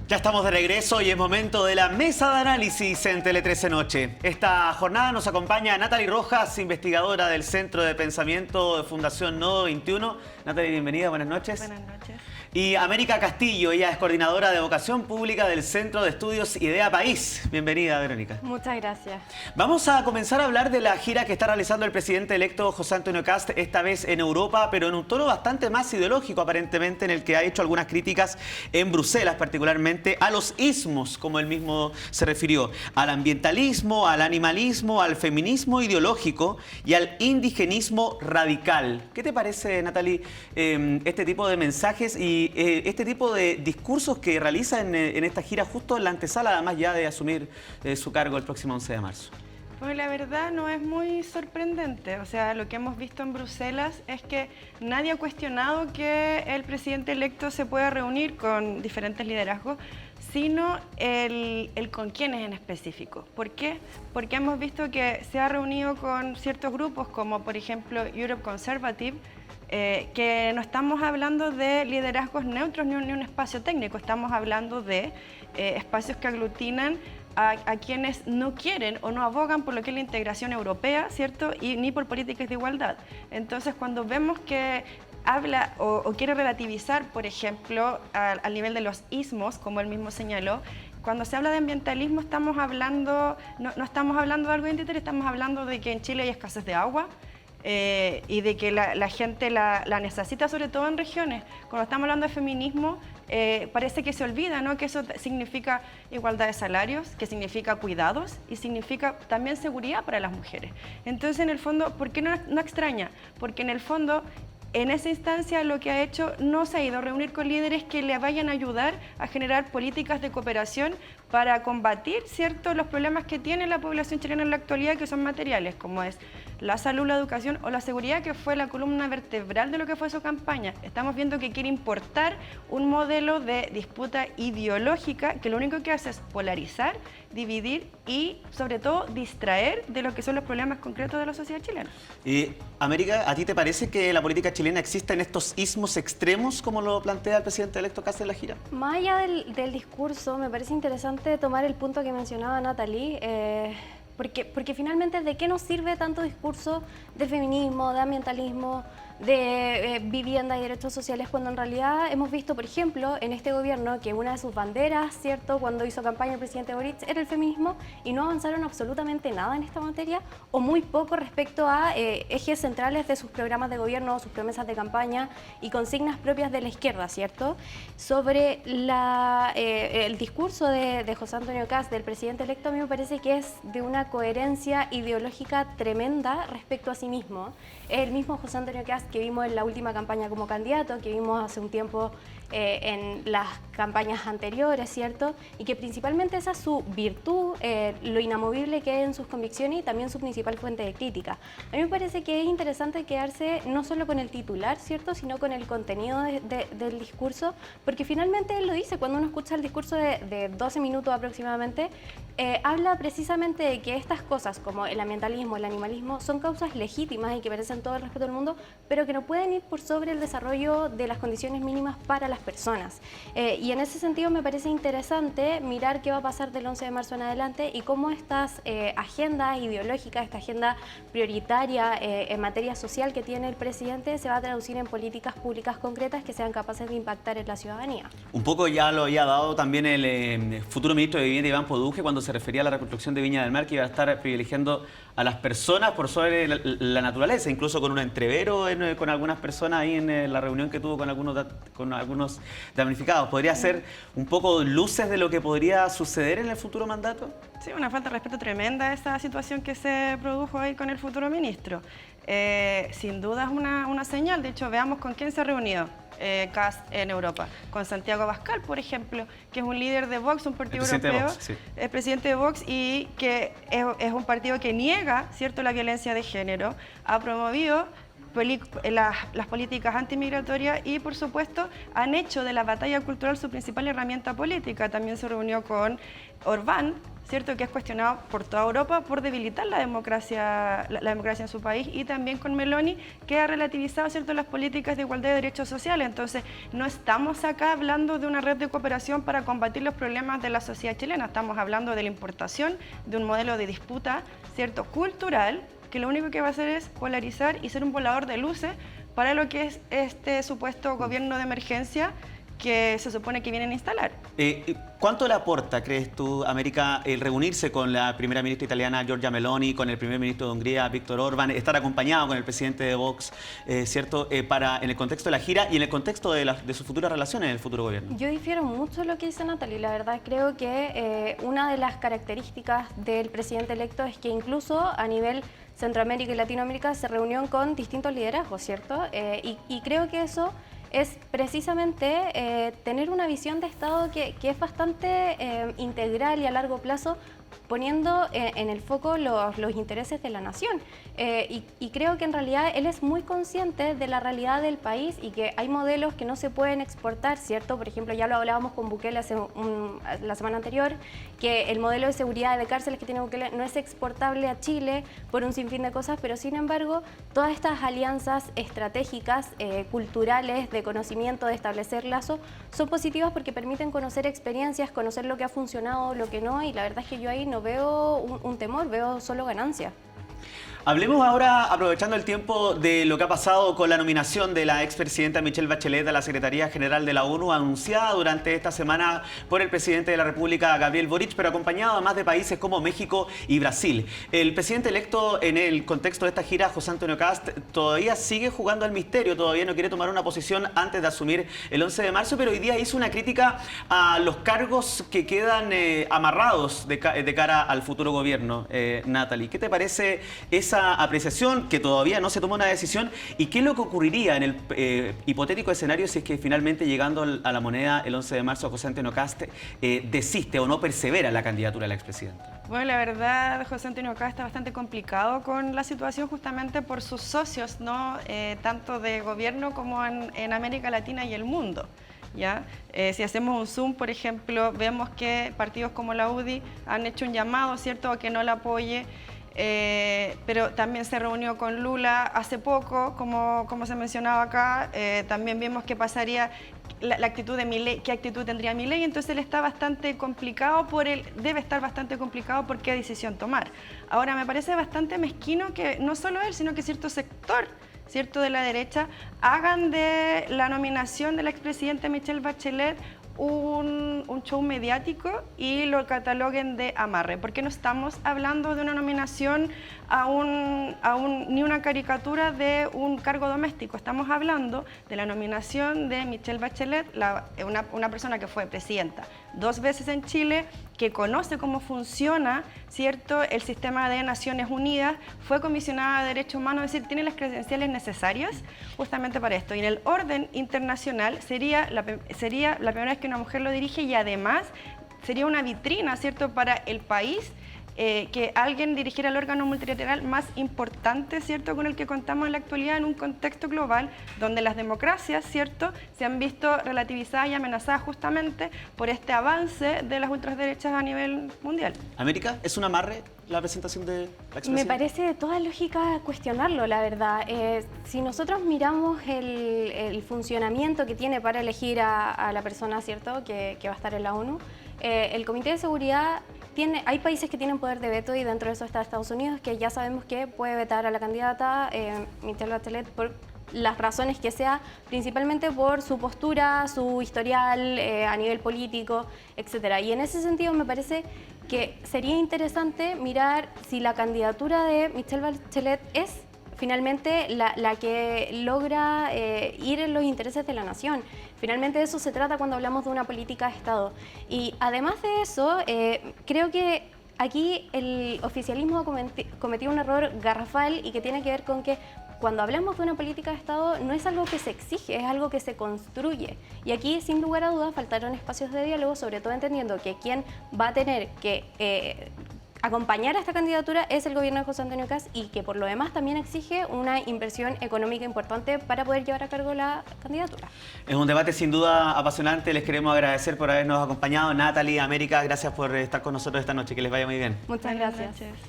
Ya estamos de regreso y es momento de la mesa de análisis en Tele 13 Noche. Esta jornada nos acompaña Natalie Rojas, investigadora del Centro de Pensamiento de Fundación Nodo 21. Natalie, bienvenida, buenas noches. Buenas noches. Y América Castillo, ella es coordinadora de Vocación Pública del Centro de Estudios Idea País. Bienvenida, Verónica. Muchas gracias. Vamos a comenzar a hablar de la gira que está realizando el presidente electo José Antonio Kast, esta vez en Europa, pero en un tono bastante más ideológico aparentemente, en el que ha hecho algunas críticas en Bruselas, particularmente a los ismos, como él mismo se refirió, al ambientalismo, al animalismo, al feminismo ideológico y al indigenismo radical. ¿Qué te parece, Natalie, este tipo de mensajes y este tipo de discursos que realiza en esta gira justo en la antesala, además ya de asumir su cargo el próximo 11 de marzo? Pues la verdad no es muy sorprendente. O sea, lo que hemos visto en Bruselas es que nadie ha cuestionado que el presidente electo se pueda reunir con diferentes liderazgos, sino el con quiénes en específico. ¿Por qué? Porque hemos visto que se ha reunido con ciertos grupos, como por ejemplo Europe Conservative, que no estamos hablando de liderazgos neutros ni un espacio técnico, estamos hablando de espacios que aglutinan a quienes no quieren o no abogan por lo que es la integración europea, ¿cierto? Y ni por políticas de igualdad. Entonces, cuando vemos que habla o quiere relativizar, por ejemplo, al nivel de los ismos, como él mismo señaló, cuando se habla de ambientalismo estamos hablando, no estamos hablando de algo identitario, estamos hablando de que en Chile hay escasez de agua, y de que la gente la necesita, sobre todo en regiones. Cuando estamos hablando de feminismo, parece que se olvida, ¿no?, que eso significa igualdad de salarios, que significa cuidados y significa también seguridad para las mujeres. Entonces, en el fondo, ¿por qué no extraña? Porque en el fondo, en esa instancia lo que ha hecho no se ha ido a reunir con líderes que le vayan a ayudar a generar políticas de cooperación para combatir, ¿cierto?, los problemas que tiene la población chilena en la actualidad, que son materiales, como es la salud, la educación o la seguridad, que fue la columna vertebral de lo que fue su campaña. Estamos viendo que quiere importar un modelo de disputa ideológica que lo único que hace es polarizar, dividir y, sobre todo, distraer de lo que son los problemas concretos de la sociedad chilena. América, ¿a ti te parece que la política chilena exista en estos ismos extremos, como lo plantea el presidente electo Kast en la gira? Más allá del discurso, me parece interesante tomar el punto que mencionaba Natalie, porque finalmente, ¿de qué nos sirve tanto discurso de feminismo, de ambientalismo, de vivienda y derechos sociales, cuando en realidad hemos visto, por ejemplo, en este gobierno que una de sus banderas, ¿cierto?, cuando hizo campaña el presidente Boric, era el feminismo, y no avanzaron absolutamente nada en esta materia, o muy poco respecto a ejes centrales de sus programas de gobierno, sus promesas de campaña y consignas propias de la izquierda, ¿cierto? Sobre el discurso de José Antonio Kast, del presidente electo, a mí me parece que es de una coherencia ideológica tremenda respecto a sí mismo. El mismo José Antonio Kast que vimos en la última campaña como candidato, que vimos hace un tiempo en las campañas anteriores, ¿cierto? Y que principalmente esa es su virtud, lo inamovible que es en sus convicciones y también su principal fuente de crítica. A mí me parece que es interesante quedarse no solo con el titular, ¿cierto?, sino con el contenido del discurso, porque finalmente él lo dice, cuando uno escucha el discurso de 12 minutos aproximadamente, habla precisamente de que estas cosas como el ambientalismo, el animalismo, son causas legítimas y que merecen todo el respeto del mundo, pero que no pueden ir por sobre el desarrollo de las condiciones mínimas para las personas. Y en ese sentido me parece interesante mirar qué va a pasar del 11 de marzo en adelante y cómo estas agendas ideológicas, esta agenda prioritaria en materia social que tiene el presidente se va a traducir en políticas públicas concretas que sean capaces de impactar en la ciudadanía. Un poco ya lo había dado también el futuro ministro de Vivienda, Iván Poduje, cuando se refería a la reconstrucción de Viña del Mar, que iba a estar privilegiando a las personas por sobre la naturaleza, incluso con un entrevero con algunas personas ahí en la reunión que tuvo con algunos damnificados. ¿Podría ser un poco luces de lo que podría suceder en el futuro mandato? Sí, una falta de respeto tremenda esa situación que se produjo ahí con el futuro ministro. Sin duda es una señal. De hecho, veamos con quién se ha reunido Kast en Europa. Con Santiago Abascal, por ejemplo, que es un líder de Vox, un partido europeo, el presidente de Vox, y que es un partido que niega, ¿cierto?, la violencia de género, ha promovido las políticas antimigratorias y, por supuesto, han hecho de la batalla cultural su principal herramienta política. También se reunió con Orbán, ¿cierto?, que es cuestionado por toda Europa por debilitar la democracia en su país, y también con Meloni, que ha relativizado, ¿cierto?, las políticas de igualdad de derechos sociales. Entonces, no estamos acá hablando de una red de cooperación para combatir los problemas de la sociedad chilena, estamos hablando de la importación de un modelo de disputa, ¿cierto?, cultural, que lo único que va a hacer es polarizar y ser un volador de luces para lo que es este supuesto gobierno de emergencia que se supone que vienen a instalar. ¿Cuánto le aporta, crees tú, América, el reunirse con la primera ministra italiana Giorgia Meloni, con el primer ministro de Hungría, Viktor Orbán, estar acompañado con el presidente de Vox, ¿cierto?, en el contexto de la gira y en el contexto de sus futuras relaciones en el futuro gobierno? Yo difiero mucho de lo que dice Natalie. La verdad creo que una de las características del presidente electo es que incluso a nivel Centroamérica y Latinoamérica se reunió con distintos liderazgos, ¿cierto? Y creo que eso es precisamente tener una visión de Estado que es bastante integral y a largo plazo, poniendo en el foco los intereses de la nación. Y creo que en realidad él es muy consciente de la realidad del país y que hay modelos que no se pueden exportar, ¿cierto? Por ejemplo, ya lo hablábamos con Bukele la semana anterior, que el modelo de seguridad de cárceles que tiene Bukele no es exportable a Chile por un sinfín de cosas, pero sin embargo, todas estas alianzas estratégicas, culturales, de conocimiento, de establecer lazos, son positivas porque permiten conocer experiencias, conocer lo que ha funcionado, lo que no, y la verdad es que yo ahí no veo un temor, veo solo ganancia. Hablemos ahora, aprovechando el tiempo, de lo que ha pasado con la nominación de la expresidenta Michelle Bachelet a la Secretaría General de la ONU, anunciada durante esta semana por el presidente de la República, Gabriel Boric, pero acompañado además de países como México y Brasil. El presidente electo, en el contexto de esta gira, José Antonio Kast, todavía sigue jugando al misterio, todavía no quiere tomar una posición antes de asumir el 11 de marzo, pero hoy día hizo una crítica a los cargos que quedan amarrados de cara al futuro gobierno. Natalie, ¿qué te parece esa apreciación, que todavía no se toma una decisión, y qué es lo que ocurriría en el hipotético escenario si es que finalmente, llegando a la moneda el 11 de marzo, José Antonio Kast desiste o no persevera en la candidatura de la expresidenta? Bueno, la verdad, José Antonio Kast está bastante complicado con la situación, justamente por sus socios, ¿no? Tanto de gobierno como en América Latina y el mundo. ¿Ya? Si hacemos un zoom, por ejemplo, vemos que partidos como la UDI han hecho un llamado, ¿cierto?, a que no la apoye. Pero también se reunió con Lula hace poco, como se mencionaba acá. También vimos que pasaría la actitud de Milei, qué actitud tendría Milei. Entonces él está bastante complicado debe estar bastante complicado por qué decisión tomar. Ahora, me parece bastante mezquino que no solo él, sino que cierto sector, ¿cierto?, de la derecha, hagan de la nominación de la expresidenta Michelle Bachelet un show mediático y lo cataloguen de amarre, porque no estamos hablando de una nominación ni una caricatura de un cargo doméstico, estamos hablando de la nominación de Michelle Bachelet, una persona que fue presidenta 2 veces en Chile, que conoce cómo funciona, ¿cierto?, el sistema de Naciones Unidas, fue comisionada de Derechos Humanos, es decir, tiene las credenciales necesarias justamente para esto. Y en el orden internacional sería la primera vez que una mujer lo dirige, y además sería una vitrina, ¿cierto?, para el país, que alguien dirigiera el órgano multilateral más importante, ¿cierto?, con el que contamos en la actualidad en un contexto global donde las democracias, ¿cierto?, se han visto relativizadas y amenazadas justamente por este avance de las ultraderechas a nivel mundial. ¿América, es un amarre la presentación de la expresidenta? Me parece de toda lógica cuestionarlo, la verdad. Si nosotros miramos el funcionamiento que tiene para elegir a la persona, ¿cierto?, que va a estar en la ONU, el Comité de Seguridad hay países que tienen poder de veto, y dentro de eso está Estados Unidos, que ya sabemos que puede vetar a la candidata Michelle Bachelet por las razones que sea, principalmente por su postura, su historial a nivel político, etc. Y en ese sentido me parece que sería interesante mirar si la candidatura de Michelle Bachelet es finalmente la que logra ir en los intereses de la nación. Finalmente de eso se trata cuando hablamos de una política de Estado. Y además de eso, creo que aquí el oficialismo ha cometido un error garrafal, y que tiene que ver con que cuando hablamos de una política de Estado no es algo que se exige, es algo que se construye. Y aquí, sin lugar a dudas, faltaron espacios de diálogo, sobre todo entendiendo que quien va a tener que acompañar a esta candidatura es el gobierno de José Antonio Kast y que por lo demás también exige una inversión económica importante para poder llevar a cargo la candidatura. Es un debate sin duda apasionante. Les queremos agradecer por habernos acompañado. Natalie, América, gracias por estar con nosotros esta noche. Que les vaya muy bien. Muchas Buenas gracias. noches.